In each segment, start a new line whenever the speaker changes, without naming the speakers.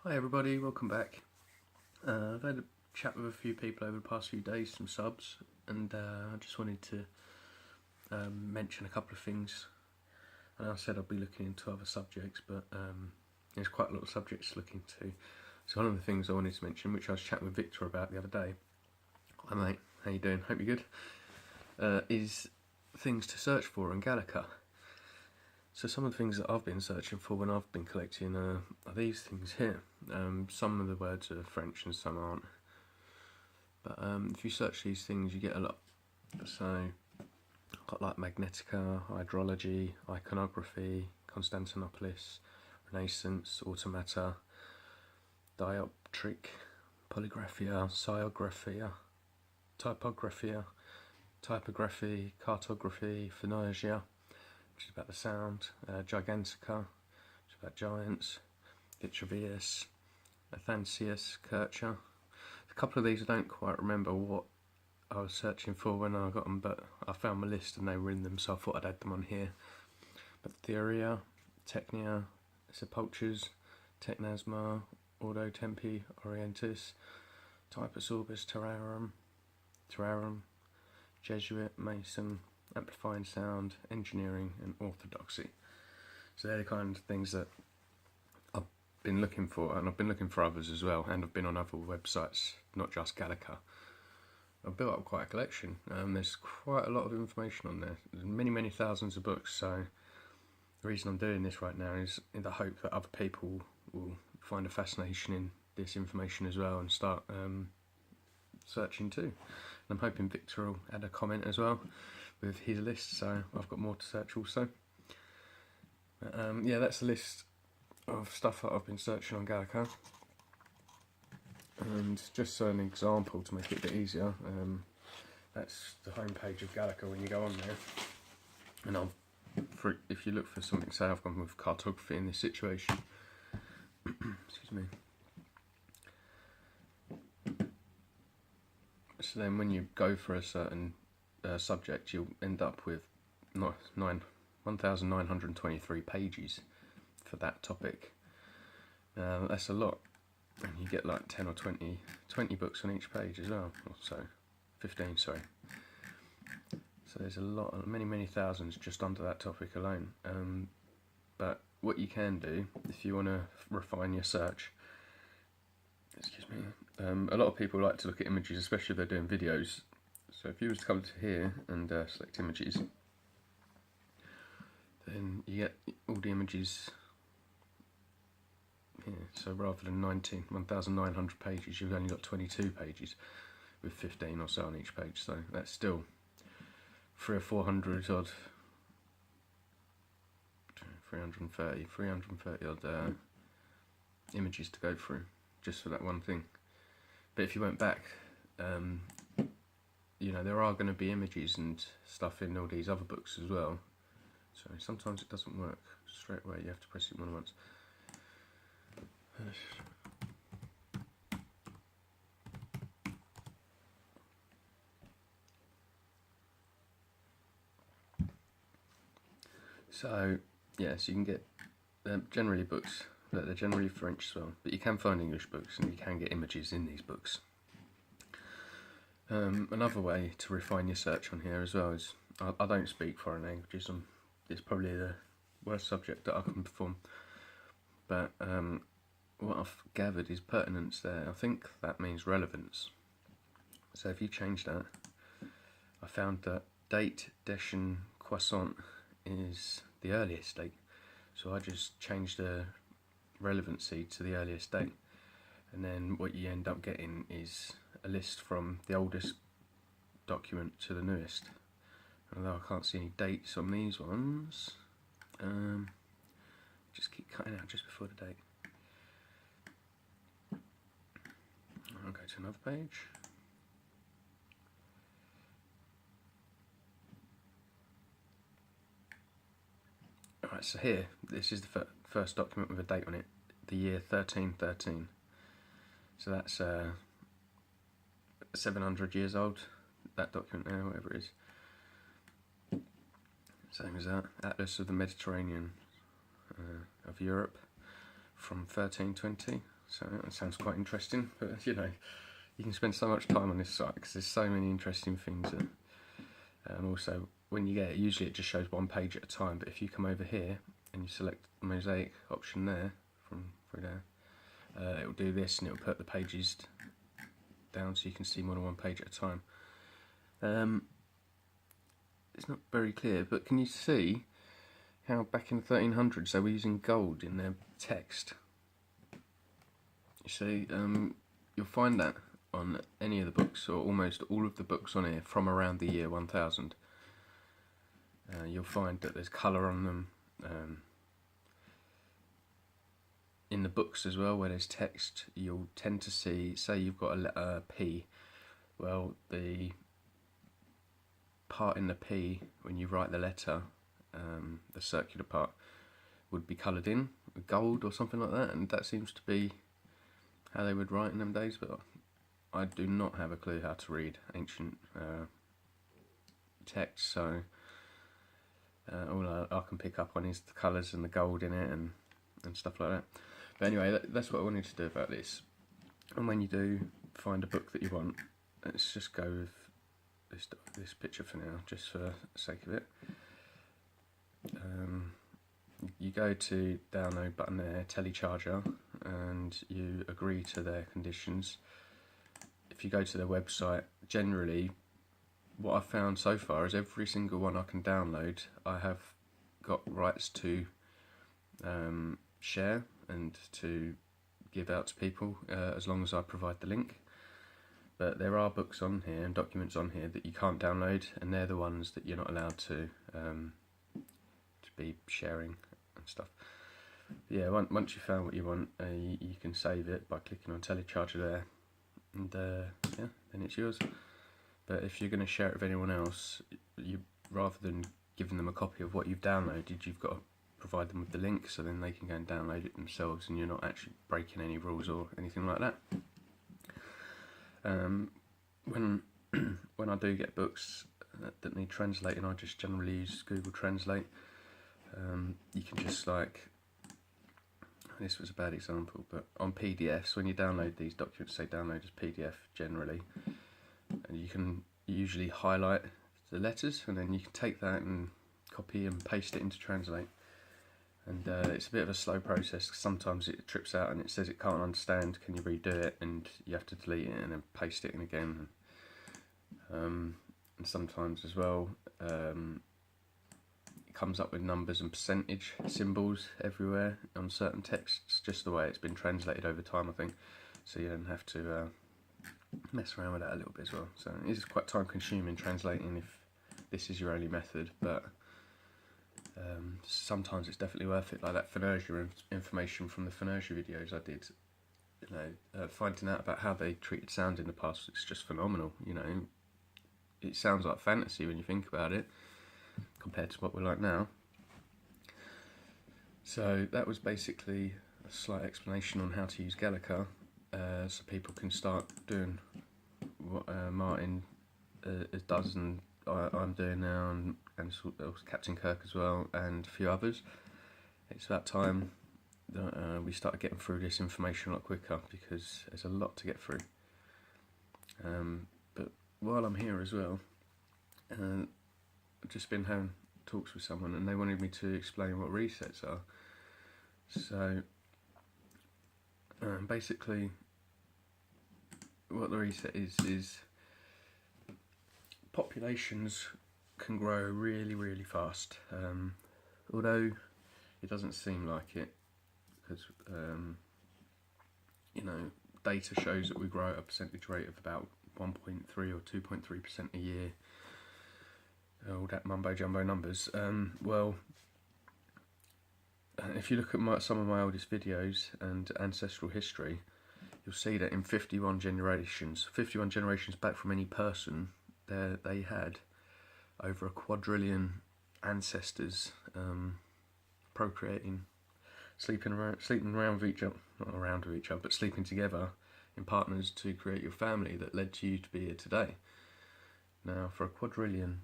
Hi everybody, welcome back. I've had a chat with a few people over the past few days, some subs, and I just wanted to mention a couple of things. And I said I'd be looking into other subjects, but there's quite a lot of subjects to look into. So one of the things I wanted to mention, which I was chatting with Victor about the other day, hi mate, how you doing? Hope you're good, is things to search for in Gallica. So some of the things that I've been searching for when I've been collecting are these things here. Some of the words are French and some aren't. But if you search these things, you get a lot. So I've got like Magnetica, Hydrology, Iconography, Constantinopolis, Renaissance, Automata, Dioptric, Polygraphia, Sciagraphia, Typographia, Typography, Cartography, Phonologia, which is about the sound, Gigantica, which is about giants, Jaydreamerz, Athanasius, Kircher. A couple of these I don't quite remember what I was searching for when I got them, but I found my list and they were in them, so I thought I'd add them on here. But Theoria, Technia, Sepulchres, Technasma, Ordo Tempi Orientis, Typus Orbis Terrarum, Jesuit, Mason, Amplifying Sound, Engineering and Orthodoxy. So they're the kind of things that I've been looking for, and I've been looking for others as well, and I've been on other websites, not just Gallica. I've built up quite a collection. There's quite a lot of information on there. There's many thousands of books, so the reason I'm doing this right now is in the hope that other people will find a fascination in this information as well and start searching too. And I'm hoping Victor will add a comment as well with his list, so I've got more to search also. Yeah, that's a list of stuff that I've been searching on Gallica. And just so an example to make it a bit easier, that's the homepage of Gallica when you go on there. And if you look for something, say I've gone with cartography in this situation. Excuse me. So then when you go for a certain subject, you'll end up with 1,923 pages for that topic. That's a lot, and you get like 10 or 20 books on each page as well, or so 15, sorry. So there's a lot, many thousands just under that topic alone. But what you can do if you want to refine your search, excuse me, a lot of people like to look at images, especially if they're doing videos. So if you was to come to here and select images, then you get all the images here. So rather than 1,900 pages, you've only got 22 pages with 15 or so on each page. So that's still 300 or 400 odd, 330 odd images to go through just for that one thing. But if you went back, you know, there are going to be images and stuff in all these other books as well. So sometimes it doesn't work straight away, you have to press it more than once. So, yeah, so you can get generally books, but they're generally French as well, but you can find English books and you can get images in these books. Another way to refine your search on here as well is, I don't speak foreign languages, it's probably the worst subject that I can perform, but what I've gathered is pertinence there. I think that means relevance. So if you change that, I found that date, Deschen, Croissant is the earliest date, so I just changed the relevancy to the earliest date, and then what you end up getting is a list from the oldest document to the newest. Although I can't see any dates on these ones, just keep cutting out just before the date. I'll go to another page. Alright, so here, this is the first document with a date on it, the year 1313. So that's 700 years old, that document now, whatever it is. Same as that, Atlas of the Mediterranean of Europe from 1320, So that sounds quite interesting, but you know, you can spend so much time on this site because there's so many interesting things. Also, when you get it, usually it just shows one page at a time, but if you come over here and you select the mosaic option there, from through there, it will do this and it will put the pages down so you can see more than one page at a time. It's not very clear, but can you see how back in the 1300s they were using gold in their text? You see, you'll find that on any of the books, or almost all of the books on here from around the year 1000. You'll find that there's colour on them. In the books as well, where there's text, you'll tend to see, say you've got a letter P, well, the part in the P, when you write the letter, the circular part, would be coloured in with gold or something like that, and that seems to be how they would write in them days, but I do not have a clue how to read ancient text, so all I can pick up on is the colours and the gold in it and stuff like that. But anyway, that's what I wanted to do about this. And when you do find a book that you want, let's just go with this picture for now, just for the sake of it. You go to download button there, telecharger, and you agree to their conditions. If you go to their website, generally what I've found so far is every single one I can download I have got rights to share and to give out to people, as long as I provide the link. But there are books on here and documents on here that you can't download, and they're the ones that you're not allowed to be sharing and stuff. But yeah, once you found what you want, you can save it by clicking on telecharger there, and yeah, then it's yours. But if you're going to share it with anyone else, rather than giving them a copy of what you've downloaded, you've got to provide them with the link so then they can go and download it themselves, and you're not actually breaking any rules or anything like that. When I do get books that need translating, I just generally use Google Translate. You can just, like, this was a bad example, but on PDFs, when you download these documents, say download as PDF generally, and you can usually highlight the letters, and then you can take that and copy and paste it into Translate. And it's a bit of a slow process, 'cause sometimes it trips out and it says it can't understand, can you redo it, and you have to delete it and then paste it in again. And sometimes as well, it comes up with numbers and percentage symbols everywhere on certain texts, just the way it's been translated over time, I think. So you don't have to mess around with that a little bit as well. So it is quite time consuming translating if this is your only method, but sometimes it's definitely worth it, like that Phanergia information from the Phanergia videos I did. You know, finding out about how they treated sound in the past, it's just phenomenal. You know, it sounds like fantasy when you think about it, compared to what we're like now. So that was basically a slight explanation on how to use Gallica, so people can start doing what Martin does, and I'm doing now, and Captain Kirk as well, and a few others. It's about time that we start getting through this information a lot quicker, because there's a lot to get through. But while I'm here as well, I've just been having talks with someone, and they wanted me to explain what resets are. So basically what the reset is populations can grow really, really fast, although it doesn't seem like it, because you know, data shows that we grow at a percentage rate of about 1.3 or 2.3% a year. All that mumbo jumbo numbers. Well, if you look at some of my oldest videos and ancestral history, you'll see that in 51 generations back from any person, they had over a quadrillion ancestors procreating, sleeping around with each other, not around with each other, but sleeping together in partners to create your family that led to you to be here today. Now, for a quadrillion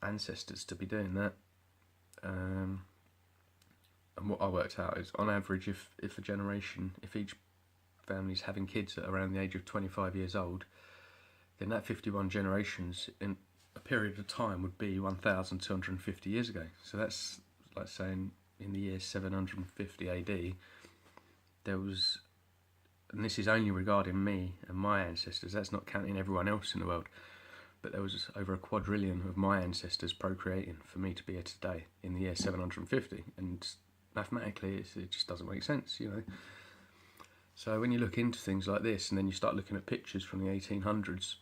ancestors to be doing that, and what I worked out is, on average, if each families having kids at around the age of 25 years old, then that 51 generations in a period of time would be 1,250 years ago. So that's like saying in the year 750 AD, there was, and this is only regarding me and my ancestors, that's not counting everyone else in the world, but there was over a quadrillion of my ancestors procreating for me to be here today in the year 750, and mathematically it just doesn't make sense, you know. So when you look into things like this, and then you start looking at pictures from the 1800s,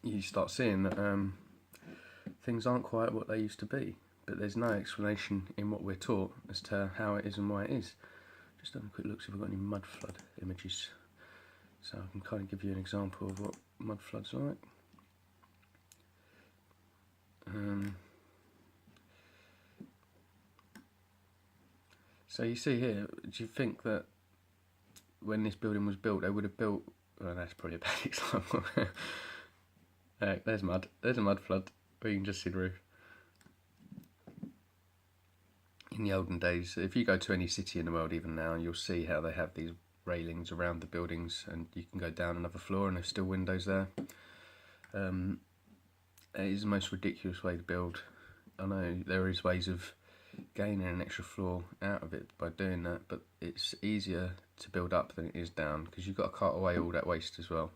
you start seeing that things aren't quite what they used to be, but there's no explanation in what we're taught as to how it is and why it is. Just have a quick look see if we've got any mud flood images, so I can kind of give you an example of what mud floods are like. So you see here, do you think that when this building was built, they would have built, well, that's probably a bad example. There's mud, there's a mud flood, where you can just see the roof. In the olden days, if you go to any city in the world even now, you'll see how they have these railings around the buildings, and you can go down another floor and there's still windows there. It is the most ridiculous way to build. I know there is ways of gaining an extra floor out of it by doing that, but it's easier to build up than it is down, because you've got to cart away all that waste as well.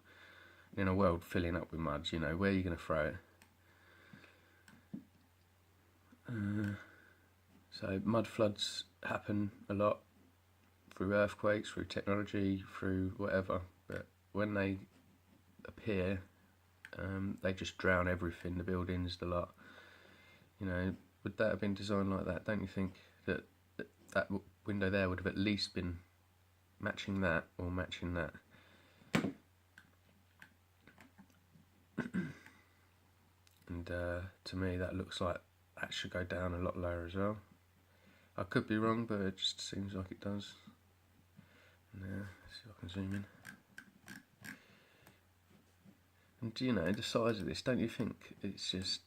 In a world filling up with mud, you know, where are you going to throw it? So mud floods happen a lot through earthquakes, through technology, through whatever, but when they appear, they just drown everything, the buildings, the lot. You know, would that have been designed like that? Don't you think that that window there would have at least been matching that, or matching that? And to me that looks like that should go down a lot lower as well. I could be wrong, but it just seems like it does. Now, let's see if I can zoom in. And you know, the size of this, don't you think it's just,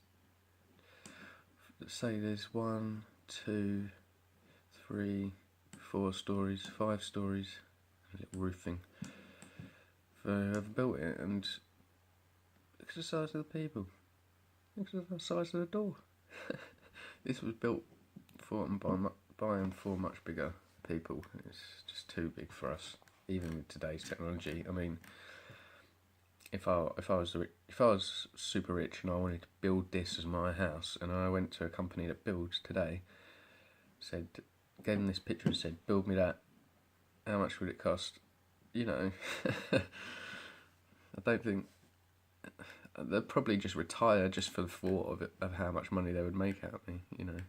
let's say there's 1, 2, 3, 4 stories, 5 stories, a little roof thing, for whoever built it, and look at the size of the people, look at the size of the door. This was built for and by and for much bigger people. It's just too big for us, even with today's technology. I mean, if I was super rich and I wanted to build this as my house, and I went to a company that builds today, gave them this picture and said, build me that, how much would it cost? You know, I don't think, they'd probably just retire just for the thought of it, of how much money they would make out of me, you know.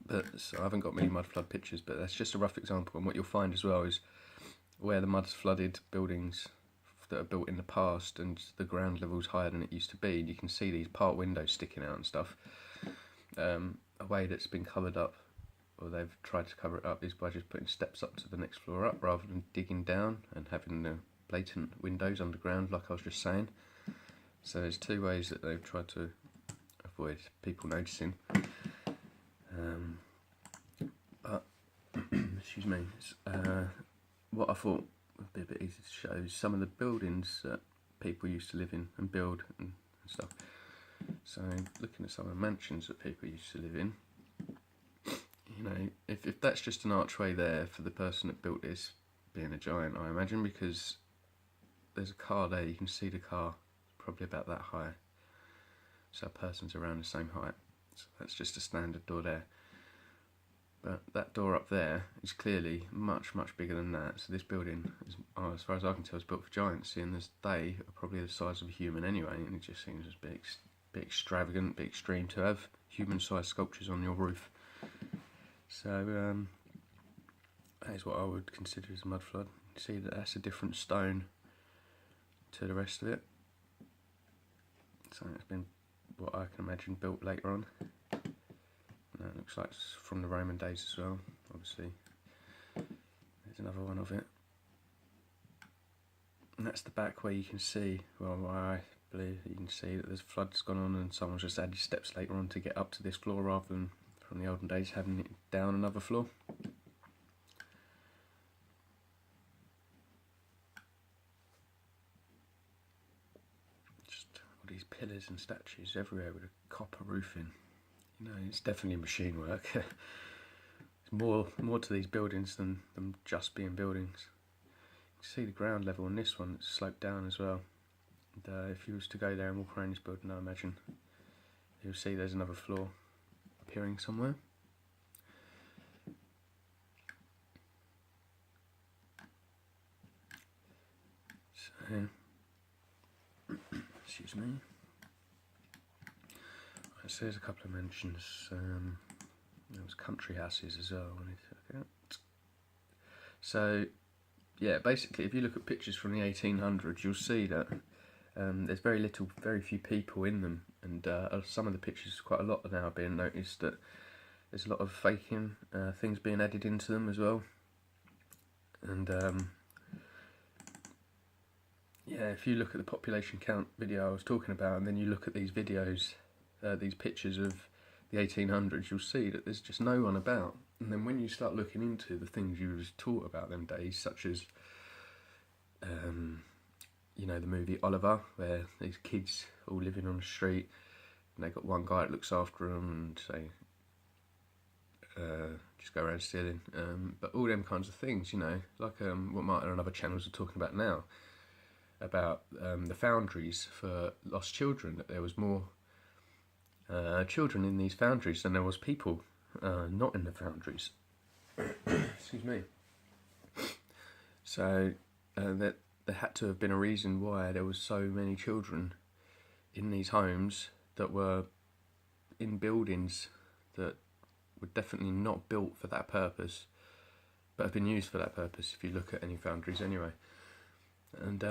But so I haven't got many mud flood pictures, but that's just a rough example. And what you'll find as well is where the mud's flooded buildings that are built in the past and the ground level's higher than it used to be, you can see these part windows sticking out and stuff. A way that's been covered up, or they've tried to cover it up, is by just putting steps up to the next floor up rather than digging down and having the blatant windows underground like I was just saying. So there's two ways that they've tried to avoid people noticing. But excuse me, what I thought would be a bit easy to show is some of the buildings that people used to live in and build and stuff. So looking at some of the mansions that people used to live in, you know, if that's just an archway there for the person that built this being a giant, I imagine, because there's a car there, you can see the car probably about that high, so a person's around the same height, so that's just a standard door there. But that door up there is clearly much, much bigger than that, so this building, as far as I can tell, is built for giants, seeing as they are probably the size of a human anyway, and it just seems a bit extravagant, a bit extreme to have human-sized sculptures on your roof. So that is what I would consider as a mud flood. You see that that's a different stone to the rest of it. So it's been, what I can imagine, built later on. And it looks like it's from the Roman days as well, obviously. There's another one of it. And that's the back where you can see, well, where I believe you can see that there's floods gone on and someone's just added steps later on to get up to this floor rather than from the olden days having it down another floor. pillars and statues everywhere with a copper roofing. You know, it's definitely machine work. There's more to these buildings than them just being buildings. You can see the ground level on this one, it's sloped down as well. And if you was to go there and walk around this building, I imagine you'll see there's another floor appearing somewhere. So, excuse me. Right, so there's a couple of mentions. There was country houses as well. I need to look at. So, yeah, basically, if you look at pictures from the 1800s, you'll see that there's very few people in them, and some of the pictures, quite a lot are now being noticed that there's a lot of faking, things being added into them as well. And yeah, if you look at the population count video I was talking about, and then you look at these videos, these pictures of the 1800s, you'll see that there's just no one about. And then when you start looking into the things you was taught about them days, such as you know, the movie Oliver, where these kids all living on the street, and they got one guy that looks after them, and say just go around stealing, but all them kinds of things, you know, like what Martin and other channels are talking about now, about the foundries for lost children, that there was more children in these foundries than there was people not in the foundries. Excuse me. So that there had to have been a reason why there was so many children in these homes that were in buildings that were definitely not built for that purpose, but have been used for that purpose if you look at any foundries anyway. And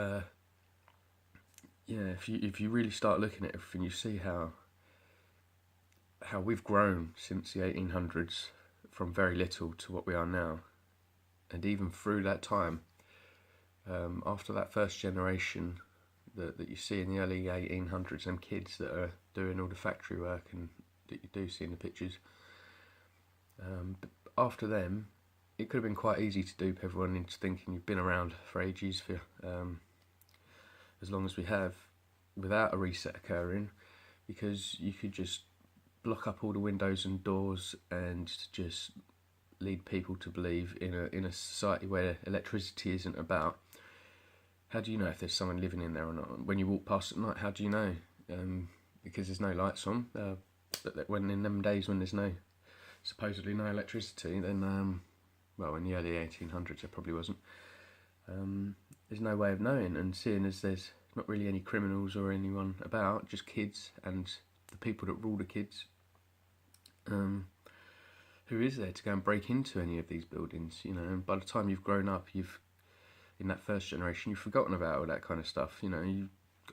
yeah, if you really start looking at everything, you see how we've grown since the 1800s from very little to what we are now. And even through that time, after that first generation that you see in the early 1800s, them kids that are doing all the factory work and that you do see in the pictures, but after them, it could have been quite easy to dupe everyone into thinking you've been around for ages, for as long as we have, without a reset occurring, because you could just block up all the windows and doors and just lead people to believe in a society where electricity isn't about. How do you know if there's someone living in there or not? When you walk past at night, how do you know? Because there's no lights on. But when in them days when there's supposedly no electricity, then well, in the early 1800s there probably wasn't. There's no way of knowing, and seeing as there's not really any criminals or anyone about, just kids and the people that rule the kids, who is there to go and break into any of these buildings, you know? And by the time you've grown up, in that first generation, you've forgotten about all that kind of stuff, you know. You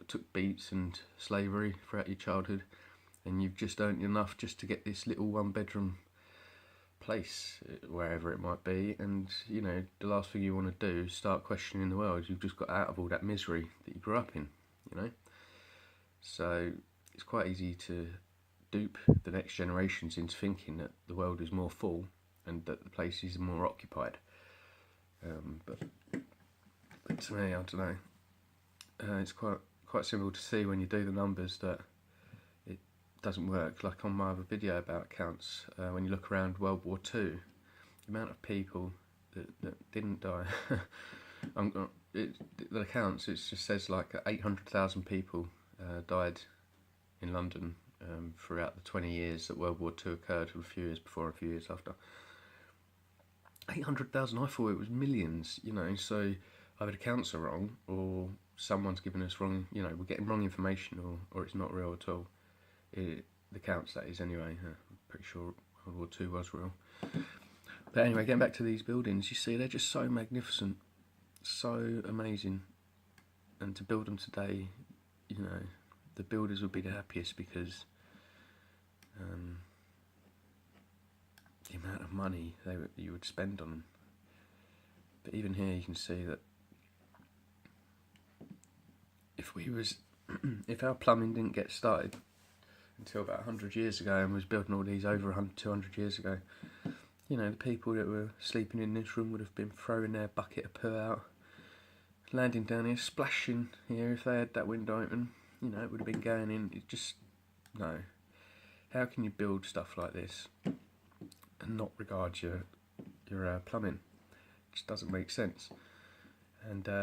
took beats and slavery throughout your childhood, and you've just earned enough just to get this little one-bedroom place, wherever it might be, and, you know, the last thing you want to do is start questioning the world. You've just got out of all that misery that you grew up in, you know. So it's quite easy to dupe the next generations into thinking that the world is more full and that the places are more occupied. But to me, I don't know. It's quite simple to see when you do the numbers that it doesn't work. Like on my other video about accounts, when you look around World War II, the amount of people that didn't die. The accounts, it just says like 800,000 people died in London throughout the 20 years that World War II occurred, a few years before and a few years after. 800,000, I thought it was millions, you know, so either the counts are wrong, or someone's giving us wrong, you know, we're getting wrong information, or it's not real at all. The counts, that is, anyway. I'm pretty sure World War II was real. But anyway, getting back to these buildings, you see they're just so magnificent, so amazing, and to build them today, you know, the builders would be the happiest, because the amount of money you would spend on them. But even here you can see that if our plumbing didn't get started until about 100 years ago, and was building all these over 200 years ago, you know, the people that were sleeping in this room would have been throwing their bucket of poo out, landing down here, splashing here if they had that window open, you know, it would have been going in. It just, no. How can you build stuff like this and not regard your plumbing? It just doesn't make sense. And how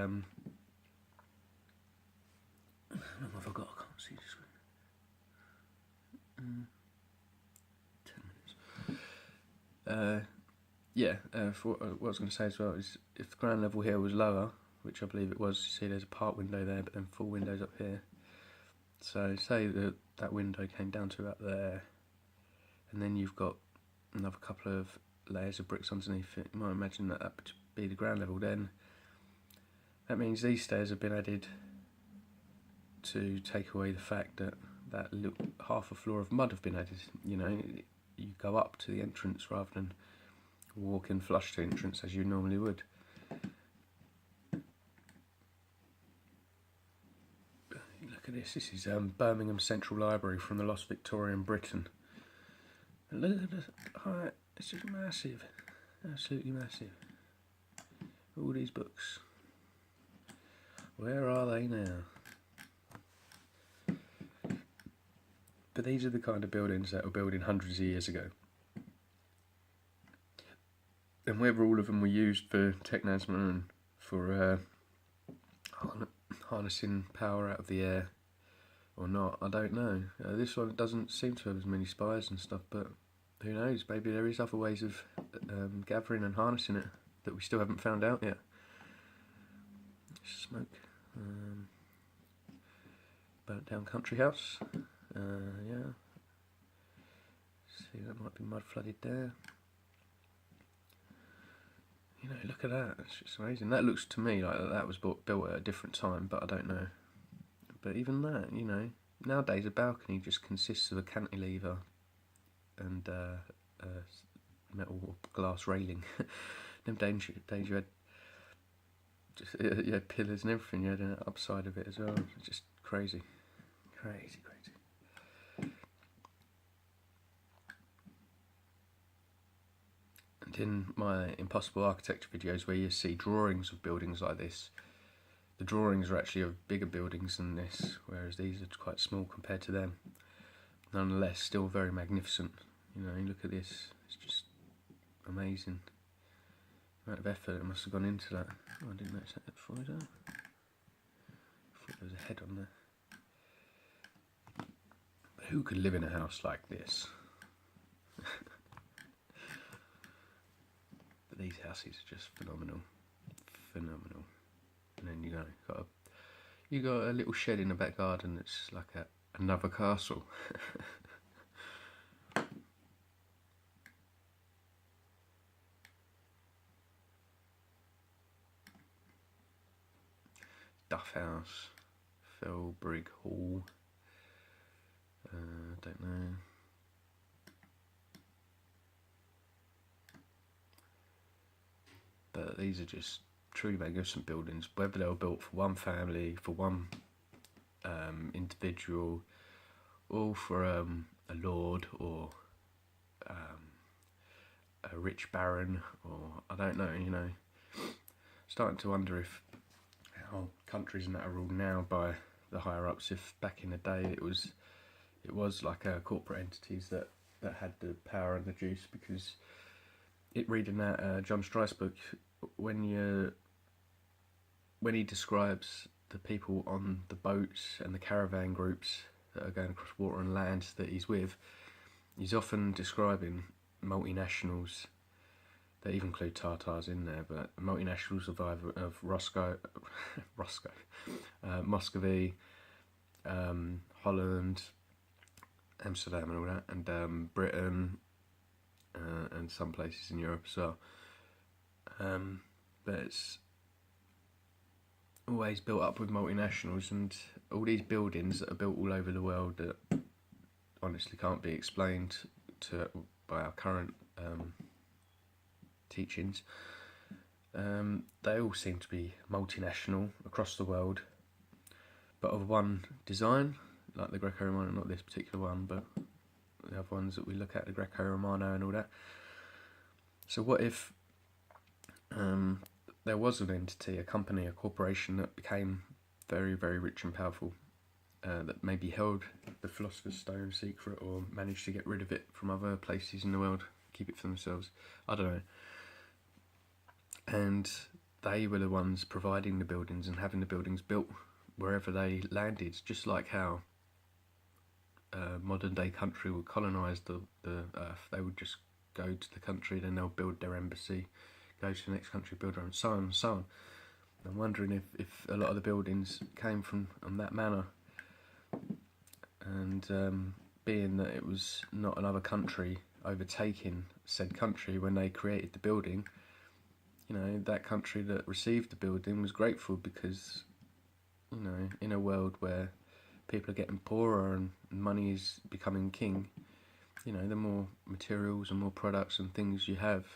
long have I got? I can't see the screen. 10 minutes. For what I was going to say as well is, if the ground level here was lower, which I believe it was, you see there's a part window there, but then full windows up here. So say that window came down to about there, and then you've got another couple of layers of bricks underneath it. You might imagine that would be the ground level. Then that means these stairs have been added to take away the fact that half a floor of mud have been added. You know, you go up to the entrance rather than walk in flush to the entrance as you normally would. Look at this. This is Birmingham Central Library from the lost Victorian Britain. And look at the height. It's just massive, absolutely massive. All these books. Where are they now? But these are the kind of buildings that were built in hundreds of years ago. And whether all of them were used for technasma and for harnessing power out of the air or not, I don't know. This one doesn't seem to have as many spires and stuff, but who knows? Maybe there is other ways of gathering and harnessing it that we still haven't found out yet. Smoke. Burnt down country house. Yeah. See, that might be mud flooded there. You know, look at that. It's just amazing. That looks to me like that was built at a different time, but I don't know. But even that, you know, nowadays a balcony just consists of a cantilever and metal or glass railing. Them days you had pillars and everything. You had an upside of it as well. It's just crazy. Crazy. And in my impossible architecture videos where you see drawings of buildings like this, the drawings are actually of bigger buildings than this, whereas these are quite small compared to them. Nonetheless, still very magnificent. You know, look at this. It's just amazing. The amount of effort that must have gone into that. Oh, I didn't notice that before, did I? I thought there was a head on there. But who could live in a house like this? But these houses are just phenomenal. Phenomenal. And then you got a little shed in the back garden that's like another castle. Duff House, Felbrigg Hall. Don't know. But these are just truly magnificent buildings. Whether they were built for one family, for one individual, or for a lord or a rich baron, or I don't know. You know, starting to wonder if how countries and that are ruled now by the higher ups. If back in the day it was like corporate entities that had the power and the juice. Because reading that John Strice's book, when he describes the people on the boats and the caravan groups that are going across water and land that he's with, he's often describing multinationals. They even include Tatars in there, but multinationals of Muscovy, Holland, Amsterdam and all that, and Britain, and some places in Europe as well. But it's always built up with multinationals, and all these buildings that are built all over the world that honestly can't be explained by our current teachings. They all seem to be multinational across the world, but of one design, like the Greco-Romano, not this particular one, but the other ones that we look at, the Greco-Romano and all that. So what if there was an entity, a company, a corporation that became very, very rich and powerful, that maybe held the Philosopher's Stone secret, or managed to get rid of it from other places in the world, keep it for themselves. I don't know. And they were the ones providing the buildings and having the buildings built wherever they landed, just like how modern day country would colonise the earth. They would just go to the country, then they'll build their embassy, go to the next country, build their own, so on and so on. I'm wondering if a lot of the buildings came from that manner, and being that it was not another country overtaking said country when they created the building, you know, that country that received the building was grateful, because, you know, in a world where people are getting poorer and money is becoming king, you know, the more materials and more products and things you have,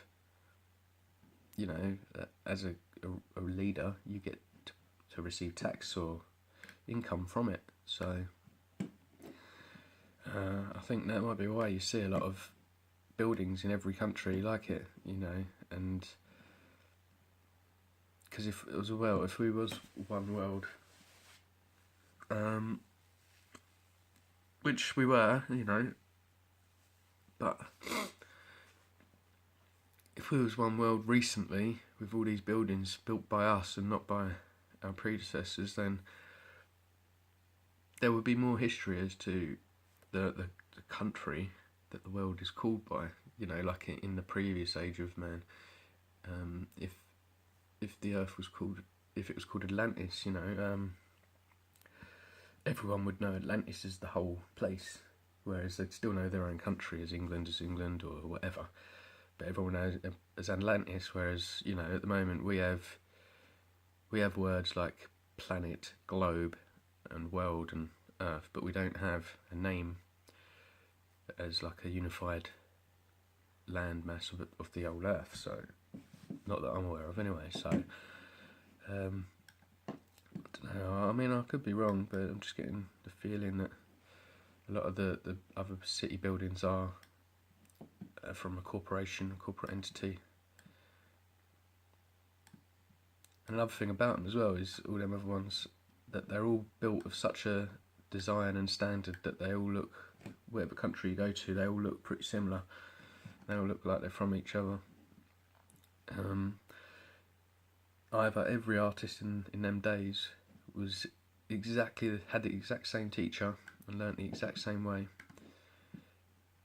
you know, as a leader, you get to receive tax or income from it. So I think that might be why you see a lot of buildings in every country like it, you know, and because if we was one world, which we were, you know, but if we was one world recently with all these buildings built by us and not by our predecessors, then there would be more history as to the country that the world is called by, you know, like in the previous age of man. If the earth was called, if it was called Atlantis, you know, everyone would know Atlantis is the whole place, whereas they'd still know their own country as England or whatever. But everyone knows as Atlantis, whereas, you know, at the moment we have words like planet, globe, and world and earth, but we don't have a name as like a unified landmass of the old earth. So, not that I'm aware of anyway. So, I don't know. I mean, I could be wrong, but I'm just getting the feeling that a lot of the other city buildings are from a corporate entity. And another thing about them as well is all them other ones, that they're all built of such a design and standard that they all look, whatever country you go to, they all look pretty similar. They all look like they're from each other. Either every artist in them days was had the exact same teacher and learnt the exact same way,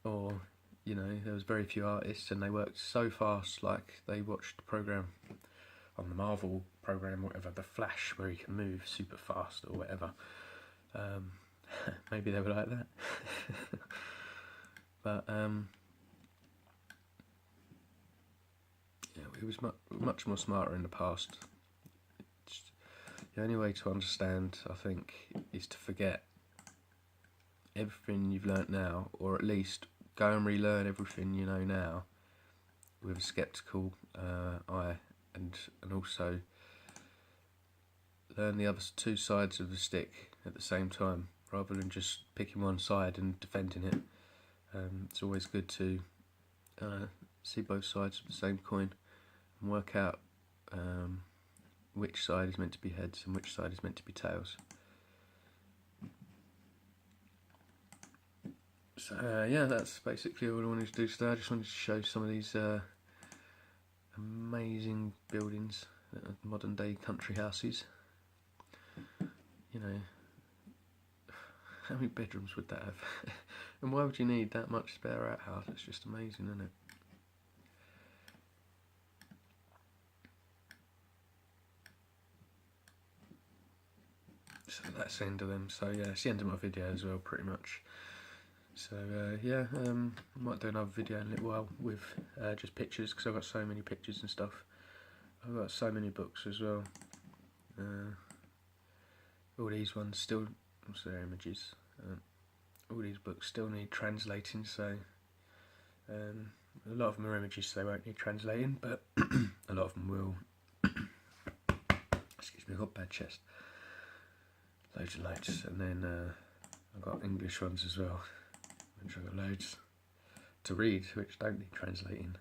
or, you know, there was very few artists and they worked so fast, like they watched the program on the Marvel program, or whatever, the Flash, where he can move super fast or whatever. Maybe they were like that. But yeah, he was much more smarter in the past. The only way to understand, I think, is to forget everything you've learnt now, or at least go and relearn everything you know now with a sceptical eye, and also learn the other two sides of the stick at the same time, rather than just picking one side and defending it. It's always good to see both sides of the same coin and work out which side is meant to be heads and which side is meant to be tails. So yeah, that's basically all I wanted to do today. I just wanted to show some of these amazing buildings, modern day country houses. You know, how many bedrooms would that have? And why would you need that much spare outhouse? It's just amazing, isn't it? So that's the end of them. So yeah, it's the end of my video as well, pretty much. So yeah, I might do another video in a little while with just pictures, because I've got so many pictures and stuff. I've got so many books as well. All these ones still, what's their images? All these books still need translating, so a lot of them are images, so they won't need translating, but a lot of them will. Excuse me, I've got a bad chest. Loads and loads, and then I've got English ones as well, which I've got loads to read, which don't need translating.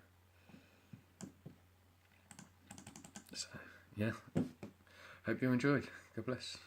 So yeah, hope you enjoyed. God bless.